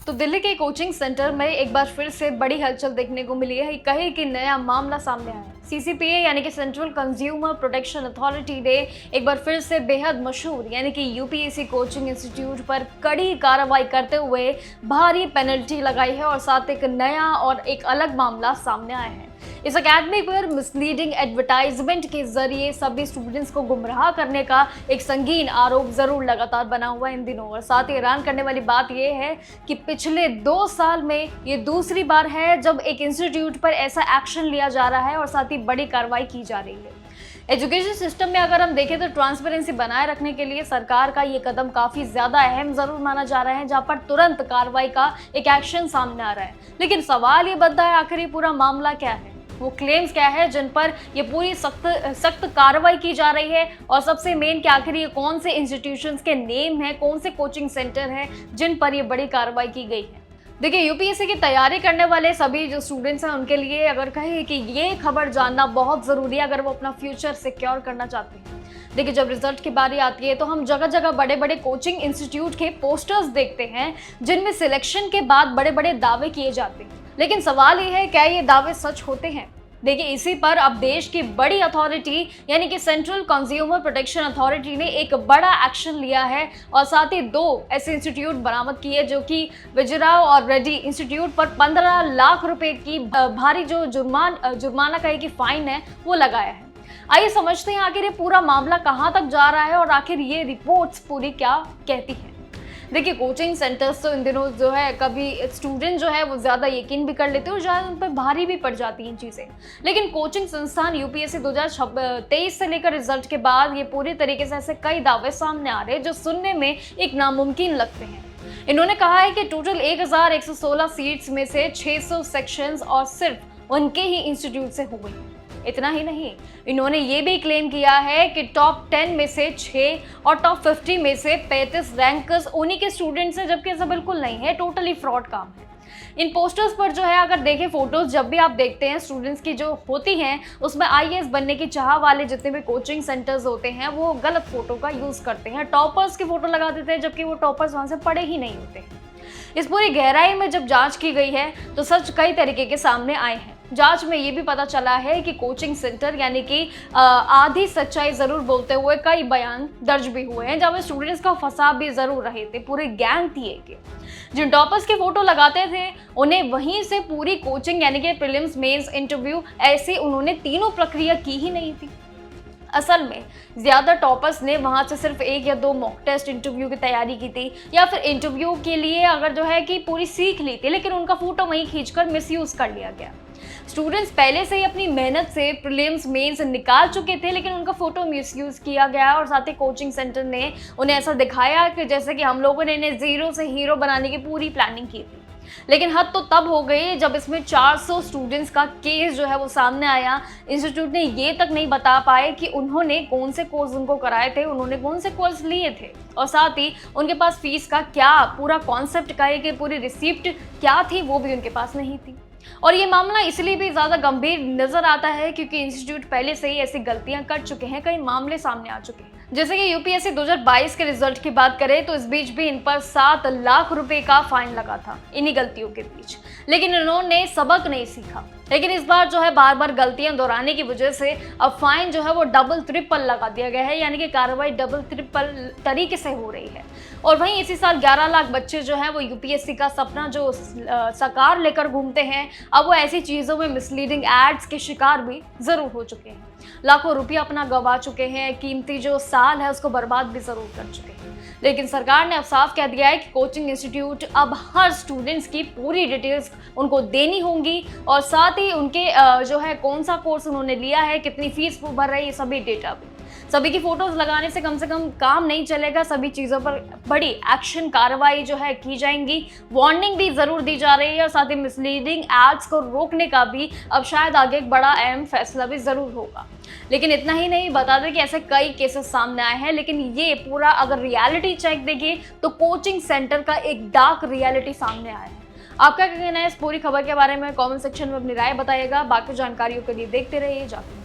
तो दिल्ली के coaching centre में एक बार फिर से बड़ी हलचल देखने को मिली है। कहीं कि नया मामला सामने आया है। सीसीपीए यानी कि सेंट्रल कंज्यूमर प्रोटेक्शन अथॉरिटी ने एक बार फिर से बेहद मशहूर यानी कि यूपीएससी कोचिंग इंस्टीट्यूट पर कड़ी कार्रवाई करते हुए भारी पेनल्टी लगाई है और साथ एक नया और एक अलग मामला सामने आया है। इस अकेडमी पर मिसलीडिंग एडवर्टाइजमेंट के जरिए सभी स्टूडेंट्स को गुमराह करने का एक संगीन आरोप जरूर लगातार बना हुआ है इन दिनों। और साथ ही हैरान करने वाली बात यह है कि पिछले 2 साल में ये दूसरी बार है जब एक इंस्टीट्यूट पर ऐसा एक्शन लिया जा रहा है और साथ ही बड़ी कार्रवाई की जा रही है। एजुकेशन सिस्टम में अगर हम देखें तो ट्रांसपेरेंसी बनाए रखने के लिए सरकार का ये कदम काफी ज्यादा अहम जरूर माना जा रहा है, जहां पर तुरंत कार्रवाई का एक एक्शन सामने आ रहा है। लेकिन सवाल ये बनता है, आखिर ये पूरा मामला क्या है, वो क्लेम्स क्या है जिन पर ये पूरी सख्त कार्रवाई की जा रही है, और सबसे मेन कि आखिर ये कौन से इंस्टीट्यूशंस के नेम हैं, कौन से कोचिंग सेंटर हैं जिन पर ये बड़ी कार्रवाई की गई है। देखिए, यूपीएससी की तैयारी करने वाले सभी जो स्टूडेंट्स हैं उनके लिए अगर कहें कि ये खबर जानना बहुत ज़रूरी है अगर वो अपना फ्यूचर सिक्योर करना चाहते हैं। देखिए, जब रिजल्ट की बारी आती है तो हम जगह जगह बड़े बड़े कोचिंग इंस्टीट्यूट के पोस्टर्स देखते हैं जिनमें सिलेक्शन के बाद बड़े बड़े दावे किए जाते हैं। लेकिन सवाल ये है, क्या ये दावे सच होते हैं? देखिए, इसी पर अब देश की बड़ी अथॉरिटी यानी कि सेंट्रल कंज्यूमर प्रोटेक्शन अथॉरिटी ने एक बड़ा एक्शन लिया है और साथ ही 2 ऐसे इंस्टीट्यूट बरामद किए जो कि विजयराव और रेड्डी इंस्टीट्यूट पर 15 लाख रुपए की भारी जो जुर्माना कहे कि फाइन है वो लगाया है। आइए समझते हैं आखिर ये पूरा मामला कहां तक जा रहा है और आखिर ये रिपोर्ट्स पूरी क्या कहती है। देखिए, कोचिंग सेंटर्स तो इन दिनों जो है कभी स्टूडेंट जो है वो ज़्यादा यकीन भी कर लेते हैं और ज़्यादा उन पर भारी भी पड़ जाती हैं चीज़ें। लेकिन कोचिंग संस्थान यूपीएससी 2023 से लेकर रिजल्ट के बाद ये पूरी तरीके से ऐसे कई दावे सामने आ रहे हैं जो सुनने में एक नामुमकिन लगते हैं। इन्होंने कहा है कि टोटल 1116 सीट्स में से 600 सेक्शंस और सिर्फ उनके ही इंस्टीट्यूट से हो गई। इतना ही नहीं, इन्होंने ये भी क्लेम किया है कि टॉप 10 में से 6 और टॉप 50 में से 35 रैंकर्स उन्हीं के स्टूडेंट्स हैं, जबकि ऐसा बिल्कुल नहीं है, टोटली फ्रॉड काम है। इन पोस्टर्स पर जो है अगर देखें फोटोज जब भी आप देखते हैं स्टूडेंट्स की जो होती हैं उसमें आईएएस बनने की चाह वाले जितने भी कोचिंग सेंटर्स होते हैं वो गलत फोटो का यूज करते हैं, टॉपर्स की फोटो लगा देते हैं जबकि वो टॉपर्स वहां से पढ़े ही नहीं होते हैं। इस पूरी गहराई में जब जांच की गई है तो सच कई तरीके के सामने आए हैं। जांच में ये भी पता चला है कि कोचिंग सेंटर यानी कि आधी सच्चाई जरूर बोलते हुए कई बयान दर्ज भी हुए हैं जब स्टूडेंट्स का फंसा भी जरूर रहे थे। पूरे गैंग थी कि जिन टॉपर्स की फोटो लगाते थे उन्हें वहीं से पूरी कोचिंग यानी कि प्रीलिम्स, मेंस, इंटरव्यू ऐसे उन्होंने तीनों प्रक्रिया की ही नहीं थी। असल में ज़्यादा टॉपर्स ने वहाँ से सिर्फ 1 या 2 मॉक टेस्ट इंटरव्यू की तैयारी की थी या फिर इंटरव्यू के लिए अगर जो है कि पूरी सीख ली थी, लेकिन उनका फोटो वहीं खींचकर मिसयूज़ कर लिया गया। स्टूडेंट्स पहले से ही अपनी मेहनत से प्रीलिम्स, मेंस निकाल चुके थे लेकिन उनका फोटो मिसयूज़ किया गया और साथ ही कोचिंग सेंटर ने उन्हें ऐसा दिखाया कि जैसे कि हम लोगों ने इन्हें ज़ीरो से हीरो बनाने की पूरी प्लानिंग की थी। लेकिन हद तो तब हो गई जब इसमें 400 स्टूडेंट्स का केस जो है वो सामने आया। इंस्टीट्यूट ने ये तक नहीं बता पाए कि उन्होंने कौन से कोर्स उनको कराए थे, उन्होंने कौन से कोर्स लिए थे और साथ ही उनके पास फीस का क्या पूरा कॉन्सेप्ट का है कि पूरी रिसिप्ट क्या थी वो भी उनके पास नहीं थी। और ये मामला इसलिए भी ज़्यादा गंभीर नजर आता है क्योंकि इंस्टीट्यूट पहले से ही ऐसी गलतियां कर चुके हैं, कई मामले सामने आ चुके हैं। जैसे कि यूपीएससी 2022 के रिजल्ट की बात करें तो इस बीच भी इन पर 7 लाख रुपए का फाइन लगा था इन्हीं गलतियों के बीच, लेकिन इन्होंने सबक नहीं सीखा। लेकिन इस बार जो है बार बार गलतियां दोहराने की वजह से अब फाइन जो है वो डबल ट्रिपल लगा दिया गया है, यानी कि कार्रवाई डबल ट्रिपल तरीके से हो रही है। और वहीं इसी साल 11 लाख बच्चे जो हैं वो यूपीएससी का सपना जो साकार लेकर घूमते हैं, अब वो ऐसी चीज़ों में मिसलीडिंग एड्स के शिकार भी ज़रूर हो चुके हैं। लाखों रुपया अपना गंवा चुके हैं, कीमती जो साल है उसको बर्बाद भी ज़रूर कर चुके हैं। लेकिन सरकार ने अब साफ कह दिया है कि कोचिंग इंस्टीट्यूट अब हर स्टूडेंट्स की पूरी डिटेल्स उनको देनी होंगी और साथ ही उनके जो है कौन सा कोर्स उन्होंने लिया है, कितनी फीस वो भर रहे हैं, ये सभी डेटा भी। सभी की फोटोज लगाने से कम काम नहीं चलेगा, सभी चीज़ों पर बड़ी एक्शन कार्रवाई जो है की जाएंगी। वार्निंग भी ज़रूर दी जा रही है और साथ ही मिसलीडिंग एड्स को रोकने का भी अब शायद आगे एक बड़ा अहम फैसला भी ज़रूर होगा। लेकिन इतना ही नहीं, बता दें कि ऐसे कई केसेस सामने आए हैं, लेकिन ये पूरा अगर रियलिटी चेक देखें तो कोचिंग सेंटर का एक डार्क रियलिटी सामने आया है। आपका क्या कहना है इस पूरी खबर के बारे में? कमेंट सेक्शन में अपनी राय बताइएगा। बाकी जानकारियों के लिए देखते रहिए जागरण।